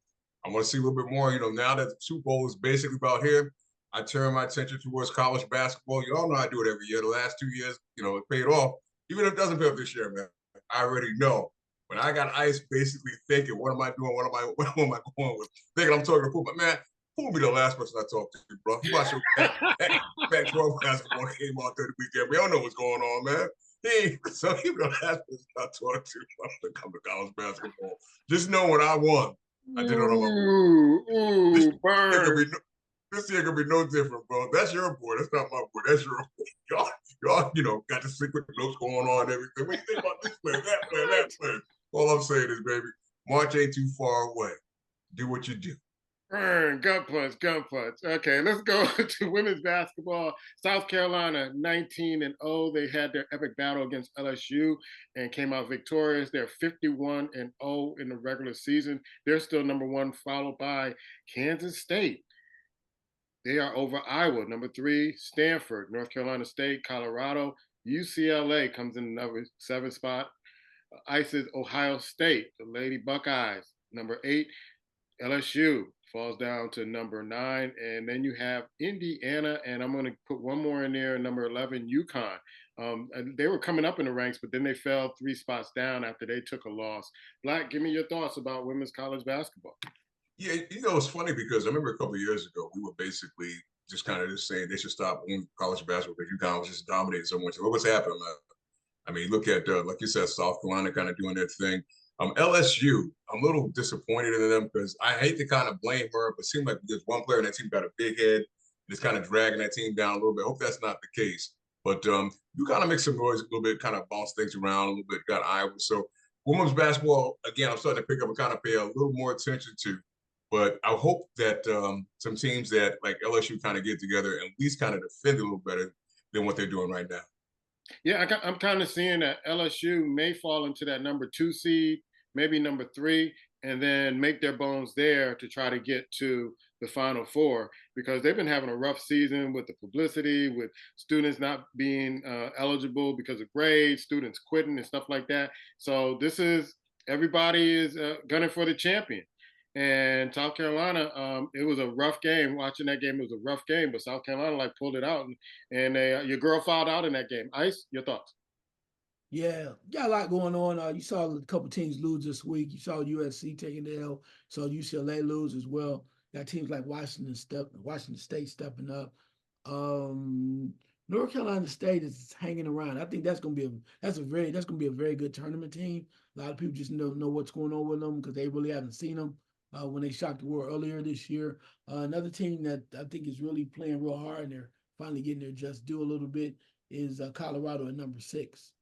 I want to see a little bit more. Now that the Super Bowl is basically about here, I turn my attention towards college basketball. You all know I do it every year. The last 2 years, it paid off. Even if it doesn't pay off this year, man, I already know. When I got ice, basically thinking, what am I doing? What am I going with? Thinking I'm talking to Puma. Man, who will be the last person I talk to, bro? You watch your Pac-12 basketball game out there the weekend. We don't know what's going on, man. So he be the last person I talk to when it comes to college basketball. Just know what I want. I did it on my board. Burn. This year could be no different, bro. That's your boy. That's not my boy. That's your boy. Y'all, got the secret notes going on and everything. What do you think about this player, that player? All I'm saying is, baby, March ain't too far away. Do what you do. Burn, gun punch. Okay, let's go to women's basketball. South Carolina, 19-0. They had their epic battle against LSU and came out victorious. They're 51-0 in the regular season. They're still number 1, followed by Kansas State. They are over Iowa. Number 3, Stanford, North Carolina State, Colorado. UCLA comes in the number 7 spot. ICE's Ohio State, the Lady Buckeyes. Number 8, LSU falls down to number 9. And then you have Indiana, and I'm going to put one more in there, number 11, UConn. And they were coming up in the ranks, but then they fell 3 spots down after they took a loss. Black, give me your thoughts about women's college basketball. Yeah, it's funny because I remember a couple of years ago, we were basically just kind of just saying they should stop college basketball because UConn was just dominating so much. What was happening? I mean, look at, like you said, South Carolina kind of doing their thing. LSU, I'm a little disappointed in them because I hate to kind of blame her, but it seemed like there's one player in that team got a big head and it's kind of dragging that team down a little bit. I hope that's not the case. But you kind of make some noise a little bit, kind of bounce things around a little bit, got Iowa. So women's basketball, again, I'm starting to pick up and kind of pay a little more attention to. But I hope that some teams that like LSU kind of get together and at least kind of defend a little better than what they're doing right now. Yeah, I'm kind of seeing that LSU may fall into that number 2 seed, maybe number 3, and then make their bones there to try to get to the Final Four because they've been having a rough season with the publicity, with students not being eligible because of grades, students quitting and stuff like that. So everybody is gunning for the champion. And South Carolina, it was a rough game. Watching that game, it was a rough game, but South Carolina pulled it out, and your girl fouled out in that game. Ice, your thoughts? Yeah, got a lot going on. You saw a couple teams lose this week. You saw USC taking the L. Saw UCLA lose as well. Got teams like Washington State stepping up. North Carolina State is hanging around. I think that's gonna be a very good tournament team. A lot of people just know what's going on with them because they really haven't seen them when they shocked the world earlier this year. Another team that I think is really playing real hard and they're finally getting their just due a little bit is Colorado at number 6.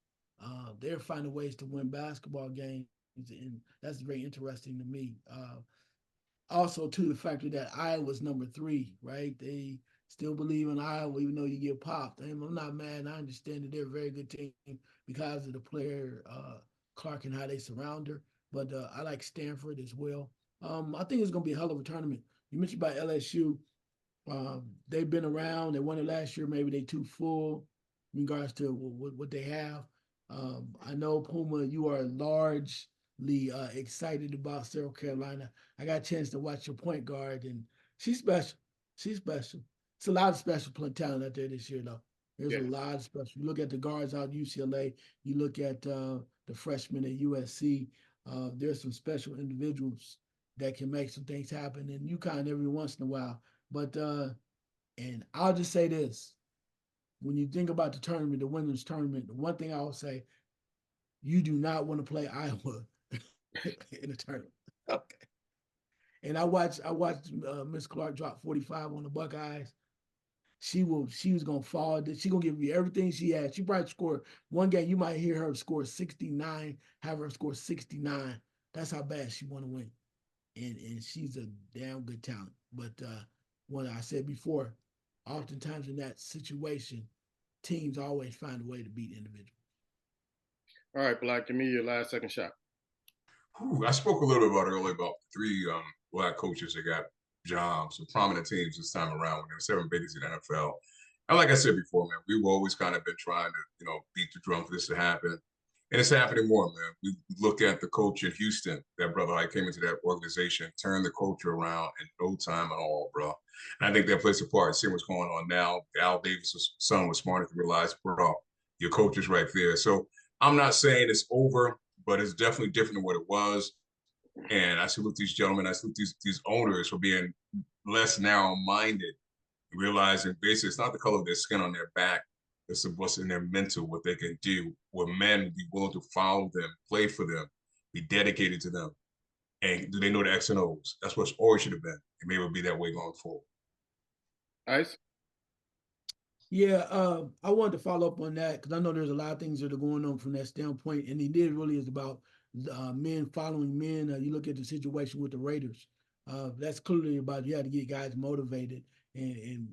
They're finding ways to win basketball games, and that's very interesting to me. Also, to the factor that Iowa's number 3, right? They still believe in Iowa, even though you get popped. I'm not mad. I understand that they're a very good team because of the player Clark and how they surround her. But I like Stanford as well. I think it's going to be a hell of a tournament. You mentioned about LSU. They've been around. They won it last year. Maybe they too full in regards to what they have. I know, Puma, you are largely excited about South Carolina. I got a chance to watch your point guard, and she's special. She's special. It's a lot of special talent out there this year, though. There's a lot of special. You look at the guards out at UCLA. You look at the freshmen at USC. There's some special individuals that can make some things happen, and UConn every once in a while. But and I'll just say this: when you think about the tournament, the women's tournament, the one thing I will say, you do not want to play Iowa in a tournament. Okay. And I watched Miss Clark drop 45 on the Buckeyes. She was gonna fall. She gonna give you everything she had. She probably scored one game. You might hear her score 69, have her score 69. That's how bad she want to win. And she's a damn good talent. But when I said before, oftentimes in that situation, teams always find a way to beat individuals. All right, Black, give me your last second shot. I spoke a little bit about earlier about 3 Black coaches that got jobs, some prominent teams this time around when there were 7 biggies in the NFL. And like I said before, man, we've always kind of been trying to, beat the drum for this to happen. And it's happening more, man. We look at the coach in Houston, that brother, I came into that organization, turned the culture around in no time at all, bro. And I think that plays a part. Seeing what's going on now. Al Davis' son was smart enough to realize, bro, your coach is right there. So I'm not saying it's over, but it's definitely different than what it was. And I salute these gentlemen. I salute these owners for being less narrow-minded, realizing basically it's not the color of their skin on their back. It's what's in their mental, what they can do, where men will be willing to follow them, play for them, be dedicated to them. And do they know the X and O's? That's what always should have been. And maybe it'll be that way going forward. Ice? Yeah, I wanted to follow up on that because I know there's a lot of things that are going on from that standpoint, and it really is about men following men. You look at the situation with the Raiders. That's clearly about you have to get guys motivated and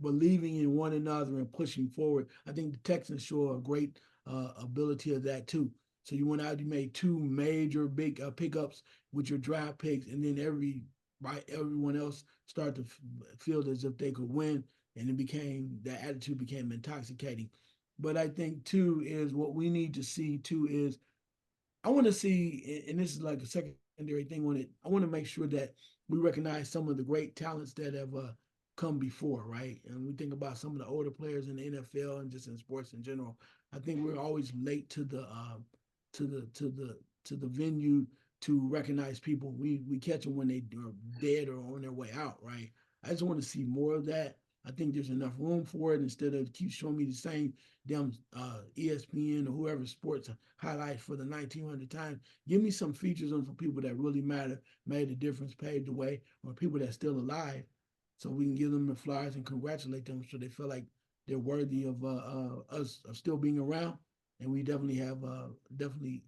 believing in one another and pushing forward. I think the Texans show a great ability of that too. So you went out, you made 2 major big pickups with your draft picks, and then every right? Everyone else started to feel as if they could win, and that attitude became intoxicating. But I think too is what we need to see too is I want to see, and this is like a secondary thing on it. I want to make sure that we recognize some of the great talents that have come before, right? And we think about some of the older players in the NFL and just in sports in general. I think we're always late to the venue to recognize people. We catch them when they are dead or on their way out, right? I just want to see more of that. I think there's enough room for it instead of keep showing me the same damn ESPN or whoever sports highlights for the 1900 times. Give me some features on some people that really matter, made a difference, paved the way, or people that's still alive, so we can give them the flowers and congratulate them, so they feel like they're worthy of us of still being around. And we definitely have definitely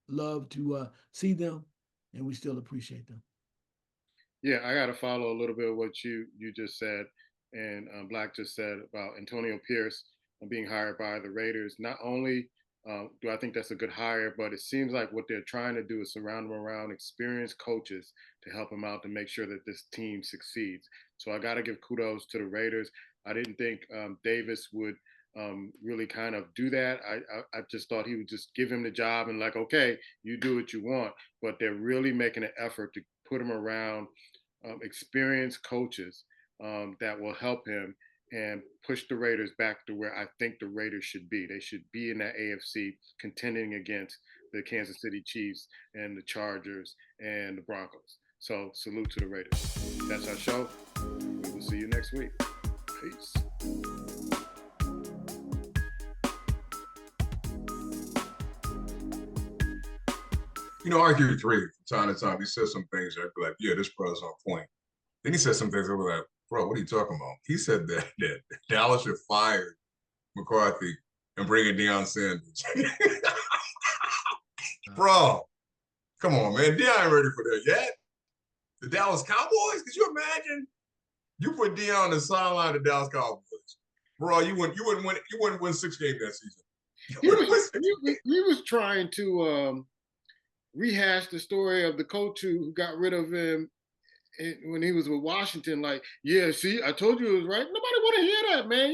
love to see them, and we still appreciate them. Yeah, I got to follow a little bit of what you just said and Black just said about Antonio Pierce being hired by the Raiders. Not only do I think that's a good hire, but it seems like what they're trying to do is surround him around experienced coaches to help him out to make sure that this team succeeds. So I got to give kudos to the Raiders. I didn't think Davis would really kind of do that. I just thought he would just give him the job and like, okay, you do what you want. But they're really making an effort to put him around experienced coaches that will help him and push the Raiders back to where I think the Raiders should be. They should be in that AFC contending against the Kansas City Chiefs and the Chargers and the Broncos. So salute to the Raiders. That's our show. We will see you next week. Peace. You know, I agree from time to time. He says some things that I'd be like, yeah, this brother's on point. Then he said some things that were like, bro, what are you talking about? He said that Dallas should fire McCarthy and bring in Deion Sanders. Bro, come on, man. Deion ain't ready for that yet. The Dallas Cowboys? Could you imagine? You put Deion on the sideline of the Dallas Cowboys. Bro, you wouldn't win 6 games that season. He was trying to rehash the story of the coach who got rid of him when he was with Washington. Like, yeah, see, I told you it was right. Nobody want to hear that, man.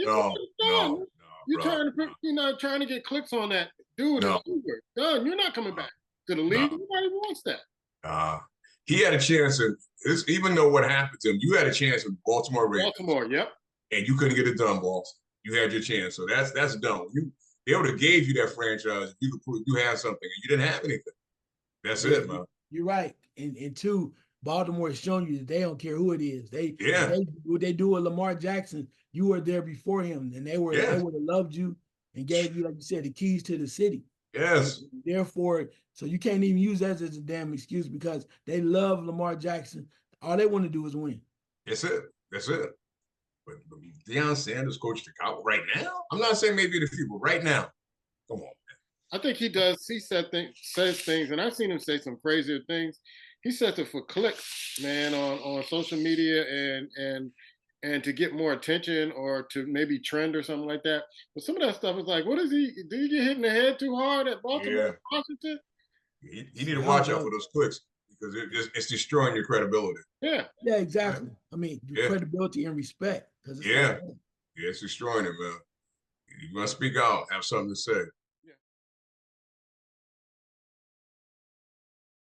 You're trying to get clicks on that. Dude, it's over. Done. You're not coming back to the league. Nobody wants that. He had a chance, even though what happened to him, you had a chance with Baltimore Ravens. Baltimore, yep. And you couldn't get it done, boss. You had your chance. So that's done. They would have gave you that franchise. You could prove you had something, and you didn't have anything. That's it, man. You're right. And two, Baltimore has shown you that they don't care who it is. They do with Lamar Jackson. You were there before him, and they would have loved you and gave you, like you said, the keys to the city. Yes. And therefore, so you can't even use that as a damn excuse because they love Lamar Jackson. All they want to do is win. That's it. But Deion Sanders coached the Cowboys right now? I'm not saying maybe in the future, but right now. Come on, man. I think he does. He says things, and I've seen him say some crazier things. He says it for clicks, man, on social media and to get more attention or to maybe trend or something like that. But some of that stuff is like, what is he? Did he get hit in the head too hard at Baltimore, Washington? You need to watch out for those clicks because it's destroying your credibility. Yeah, exactly. Right. I mean, credibility and respect. It's destroying it, man. You must speak out, have something to say.